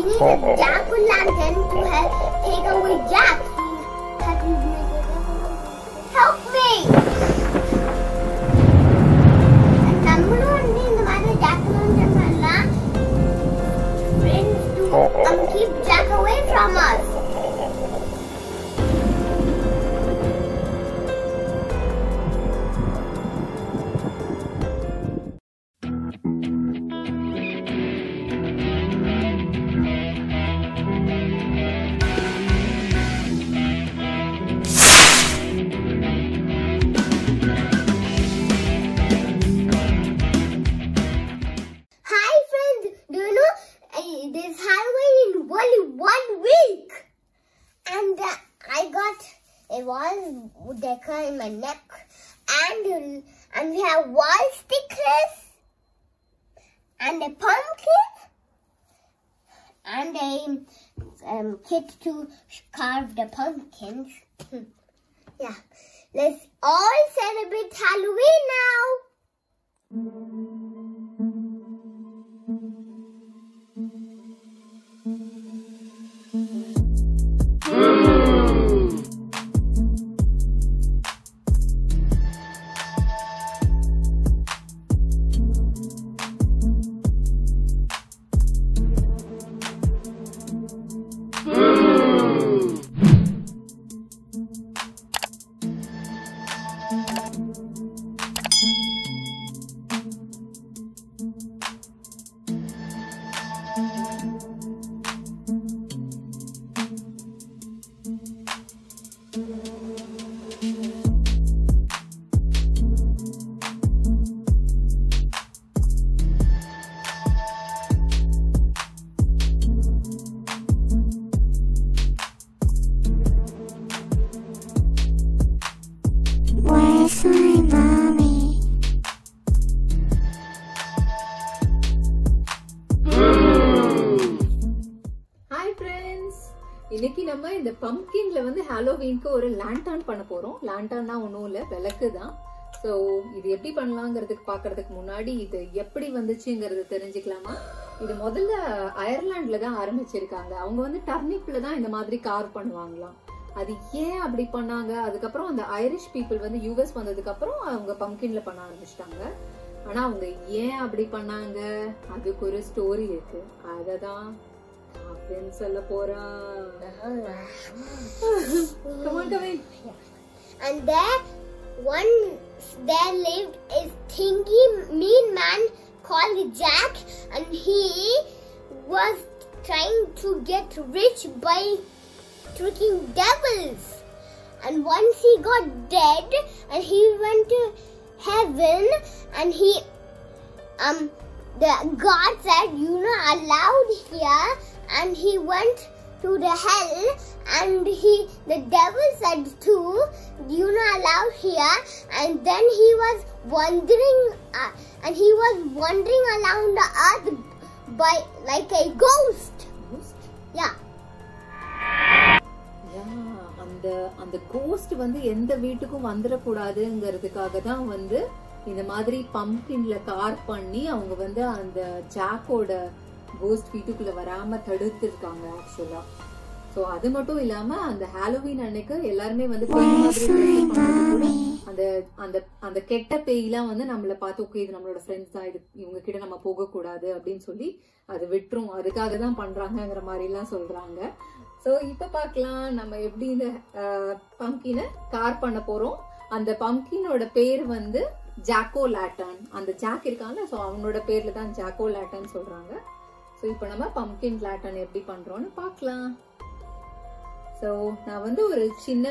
need a jack-o'-lantern to help take away Jack. Help me! And number one in the matter jack-o'-lantern friends to keep Jack away from us. Decor in my neck, and we have wall stickers, and a pumpkin, and a kit to carve the pumpkins. Yeah, let's all celebrate Halloween now. இன்னைக்கு நம்ம இந்த பம்ப்கின்ல வந்து ஹாலோவீனுக்கு ஒரு லாண்டர்ன் பண்ண போறோம். லாண்டர்ன்னா ஒன்றும் இல்லை, விளக்கு தான். ஸோ இது எப்படி பண்ணலாங்கிறதுக்கு பார்க்கறதுக்கு முன்னாடி இது எப்படி வந்துச்சுங்கிறது தெரிஞ்சுக்கலாமா? இது முதல்ல அயர்லாண்ட்ல தான் ஆரம்பிச்சிருக்காங்க. அவங்க வந்து டர்னிப்ல தான் இந்த மாதிரி கார்வ் பண்ணுவாங்களாம். அது ஏன் அப்படி பண்ணாங்க? அதுக்கப்புறம் அந்த ஐரிஷ் பீப்புள் வந்து யூஎஸ் வந்ததுக்கு அப்புறம் அவங்க பம்ப்கின்ல பண்ண ஆரம்பிச்சிட்டாங்க. ஆனா அவங்க ஏன் அப்படி பண்ணாங்க அதுக்கு ஒரு ஸ்டோரி இருக்கு. அததான் Kavin சொல்ல போறான். Come on, Kavin. And there lived a stingy, mean man called Jack, and he was trying to get rich by tricking devils. And once he got dead, and he went to heaven, and the God said, "You're not allowed here." And he went to the hell, and the devil said too, "You're not allowed here." And then he was wandering around the earth by like a ghost. Yeah. அந்த cost வந்து எந்த வீட்டுக்கும் வந்துடக்கூடாதுங்கிறதுக்காக தான் வந்து இந்த மாதிரி பம்ப்கின்ல car பண்ணி அவங்க வந்து அந்த ஜாக்கோட கோஸ்ட் வீட்டுக்குள்ள வராம தடுத்துருக்காங்க ஆக்சுவலா. சோ அது மட்டும் இல்லாம அந்த ஹாலோவீன் அன்னைக்கு எல்லாருமே வந்து அந்த கெட்ட பேய்லாம் வந்து நம்மள பார்த்து ஓகே இது நம்மளோட ஃப்ரெண்ட்ஸ் தான், இது இவங்க கிட்ட நம்ம போக கூடாது அப்படின்னு சொல்லி அது விட்டுரும், அதுக்காக தான் பண்றாங்கிற மாதிரி எல்லாம் சொல்றாங்க. சோ இப்ப பாக்கலாம் நம்ம எப்படி இந்த பம்ப்கினை கார் பண்ண போறோம். அந்த பம்ப்கினோட பேர் வந்து ஜாக்கோ லாட்டன். அந்த ஜாக் இருக்காங்க, சோ அவனோட பேர்ல தான் ஜாக்கோ லாட்டன் சொல்றாங்க. சோ இப்போ நம்ம பம்ப்கின் லாட்டன் எப்படி பண்றோம்னு பார்க்கலாம். சோ நான் வந்து ஒரு சின்ன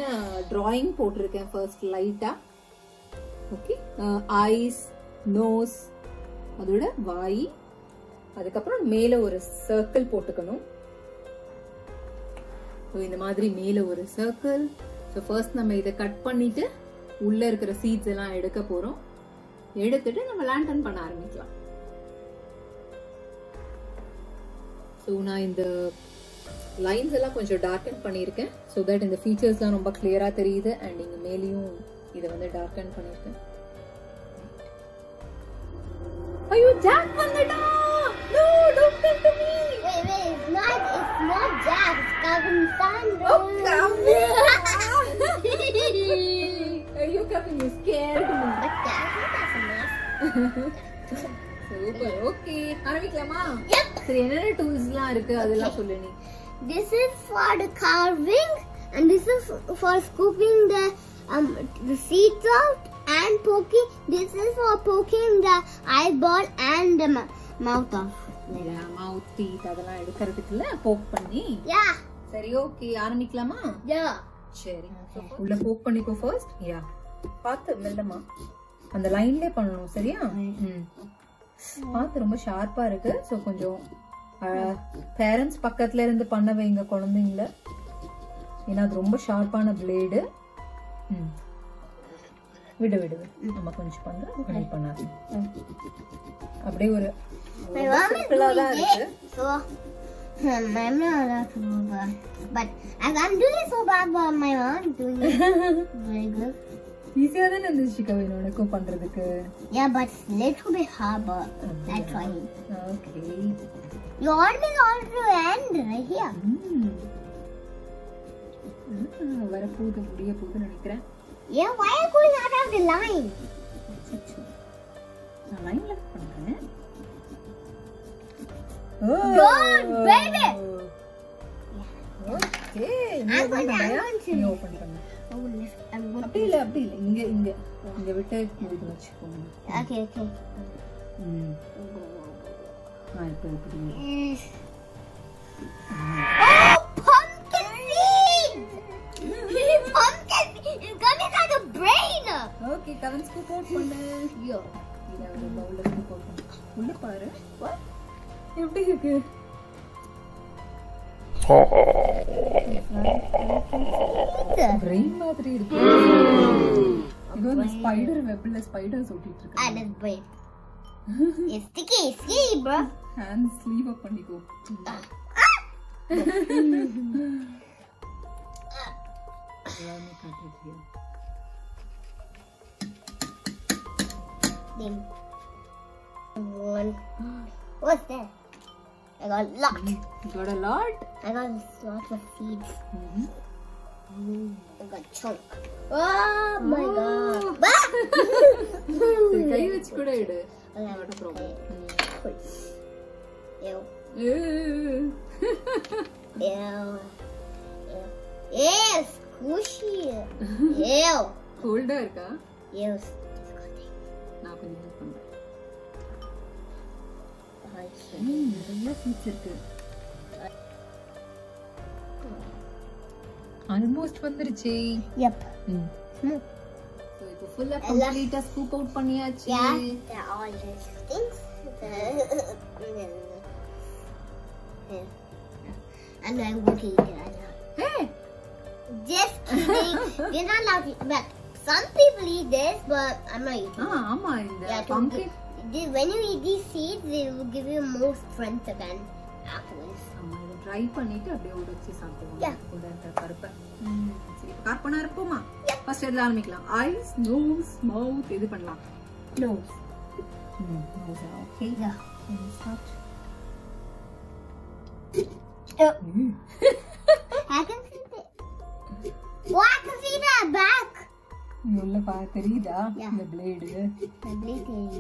டிராயிங் போட்டிருக்கேன் ஃபர்ஸ்ட் லைட்டா. ஓகே, ஐஸ், நோஸ், அதோட வாய், அதுக்கப்புறம் மேல ஒரு சர்க்கிள் போட்டுக்கணும். இந்த மாதிரி மேல ஒரு சர்க்கிள். சோ ஃபர்ஸ்ட் நம்ம இதை கட் பண்ணிட்டு உள்ள இருக்கிற சீட்ஸ் எல்லாம் எடுக்க போறோம். எடுத்துட்டு நம்ம லாண்டர்ன் பண்ண ஆரம்பிக்கலாம். ஸோ நான் இந்த லைன்ஸ் எல்லாம் கொஞ்சம் டார்க்கன் பண்ணியிருக்கேன் ஸோ தட் இந்த ஃபீச்சர்ஸ்லாம் ரொம்ப கிளியரா தெரியுது. அண்ட் இங்க மேலேயும் இதை வந்து டார்க்கன் பண்ணியிருக்கேன். ஐயோ, ஜாக் வந்துட்டா. No, don't come to me. Wait, it's not super. Okay, ஆரம்பிக்கலாமா? Yep. சரி, என்னென்ன டூல்ஸ்லாம் இருக்கு அதெல்லாம் சொல்லு நீ. This is for the carving and this is for scooping the seeds out and poking. This is for poking the eyeball and the mouth off. Mouth teeth அதெல்லாம் எடுக்கிறதுக்குள்ள போக் பண்ணி. Yeah. சரி, ஓகே, ஆரம்பிக்கலாமா? Yeah. சரி, உள்ள போக் பண்ணிக்கோ ஃபர்ஸ்ட். யா, பாத்து மெல்லமா அந்த லைன்லயே பண்ணணும். சரியா? பாத்து ரொம்ப ஷார்ப்பா இருக்கு. சோ கொஞ்சம் பேரண்ட்ஸ் பக்கத்துல இருந்து பண்ண வைங்க குழந்தைங்கள, ஏன்னா அது ரொம்ப ஷார்ப்பான பிளேடு. விடு விடு நம்ம கொஞ்சம் பண்றோம் பண்ணாது. அப்படியே ஒரு சிம்பிளா தான் இருக்கு. I'm not allowed to move, but I'm doing so bad, but my mom doing it very good. ஈஸியா தானே இருந்துச்சு கவின் உனக்கும் பண்றதுக்கு? Yeah, but little bit hard, but I tried. Okay. You want me all to end right here? வர போகுது, முடிய போகுது நினைக்கிறேன். Yeah, why are you going out of the line? நான் லைன்ல பண்றேன். Good, baby. Okay. I'm going to open பண்ணு. அப்படி இல்ல இங்க விட்டு இது வச்சுக்கோங்க. Okay. இப்போ இப்படி. Oh, pumpkin seeds! Pumpkin! It's coming like a brain! Okay, Kavin scoop out பண்ணு. Yo. இத ஒரு பவுல்ல scoop out பண்ணு. உள்ள பாரு. What? எப்படி இருக்கு? Brain மாதிரி இருக்கு. இது ஒரு ஸ்பைடர் வெப்ல ஸ்பைடர்ஸ் ஓட்டிட்டு இருக்கு. That's brain. It's sticky, bro. Hand sleeve up பண்ணிக்கோ. எல்லாமே காட்டுறீங்க. One. What's that? I got a lot. You got a lot? I got lots of seeds. I got chunk. Oh my god. கை வச்சு கூட எடு. not a problem. Ew. Ew. Ew, squishy. Ew. Cold இருக்கா? Ew. நான் கொஞ்சம் help பண்றேன். நிறைய seeds இருக்கு. Almost வந்துருச்சு. Yep. So இப்போ ஃபுல்லா கம்ப்ளீட்டா ஸ்கூப் அவுட் பண்ணியாச்சு. Yeah, they're all these things. And I'm going to eat it. Hey, just kidding. You're not allowed to eat. But some people eat this, but I'm not eating. ஆமா இந்த Yeah, pumpkin. When you eat these seeds, they will give you more strength again afterwards. ஆமா இத try பண்ணிட்டு அப்படியே உடைச்சு சாப்பிடுவாங்க. Yeah. கூட அந்த பருப்பை. சரி கார் பண்ண இருப்போமா? ஃபர்ஸ்ட் எதுல ஆரம்பிக்கலாம்? ஐஸ், நோஸ், மவுத் எது பண்ணலாம்? Nose. Nose. Okay. Yeah. Start. I can see it. Oh, I can see that back. உள்ள தெரியுதா? Yeah. இந்த blade. The blade is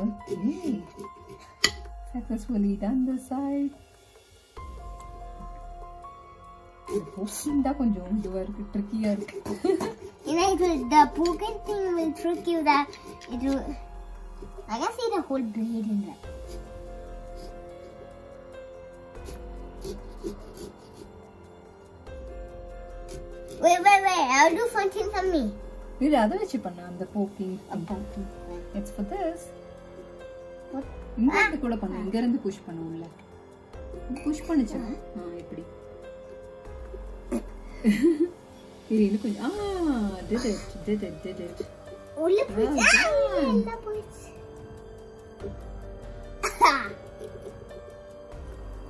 Okay. Successfully done the side. தான் கொஞ்சம் இதுவா இருக்கு, ட்ரிக்கியா இருக்கு. You know, the pumpkin thing will trick you that it will. I can see the whole blade in that. Wait. I'll do something for me. இது அதை வச்சு பண்ண அந்த poking. It's for this. What? இங்க இருந்து கூட பண்ணு. இங்க இருந்து புஷ் பண்ணு உள்ள. புஷ் பண்ணுச்சா? இப்படி. இது இன்னும் கொஞ்சம் did it. உள்ள போச்சு. என்ன போச்சு?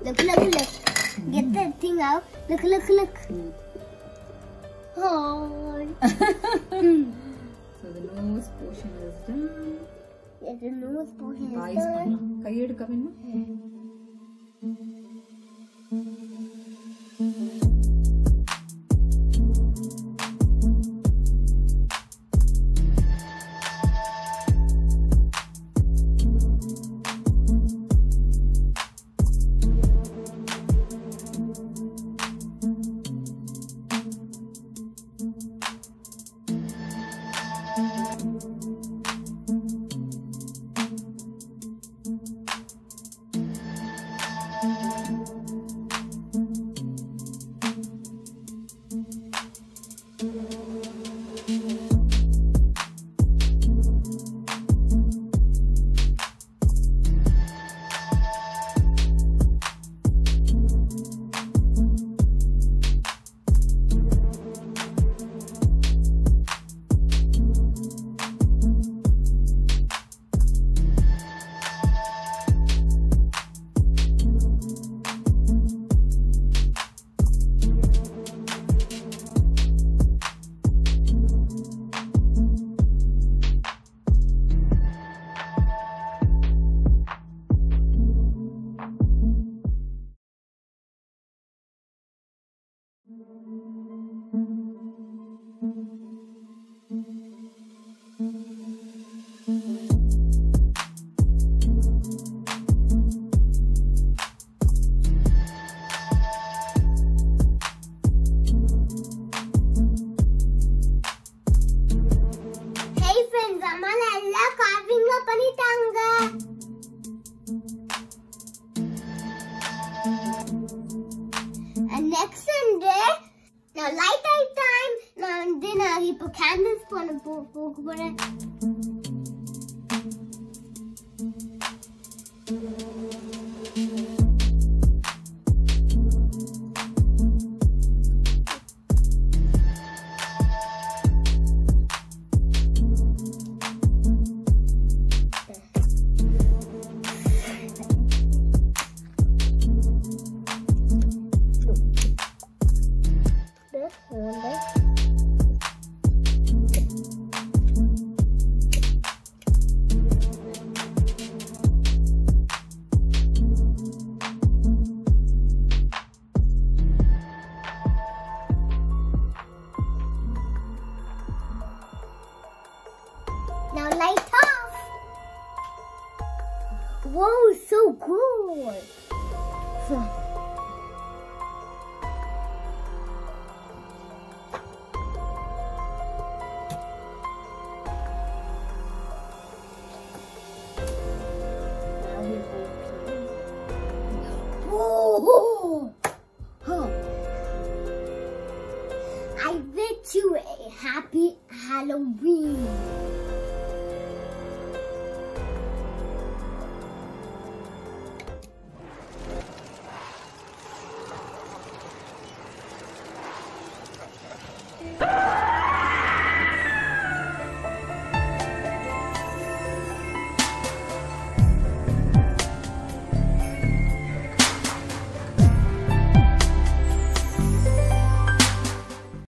Look. Get that thing out. Look. Oh. So the nose portion is done. Yeah, the nose portion is Eyes done. பண்ணலாம். கை எடுக்க வேணும். And next Sunday, now light time. Now dinner, he put candles for the Now light off. Whoa, so cool.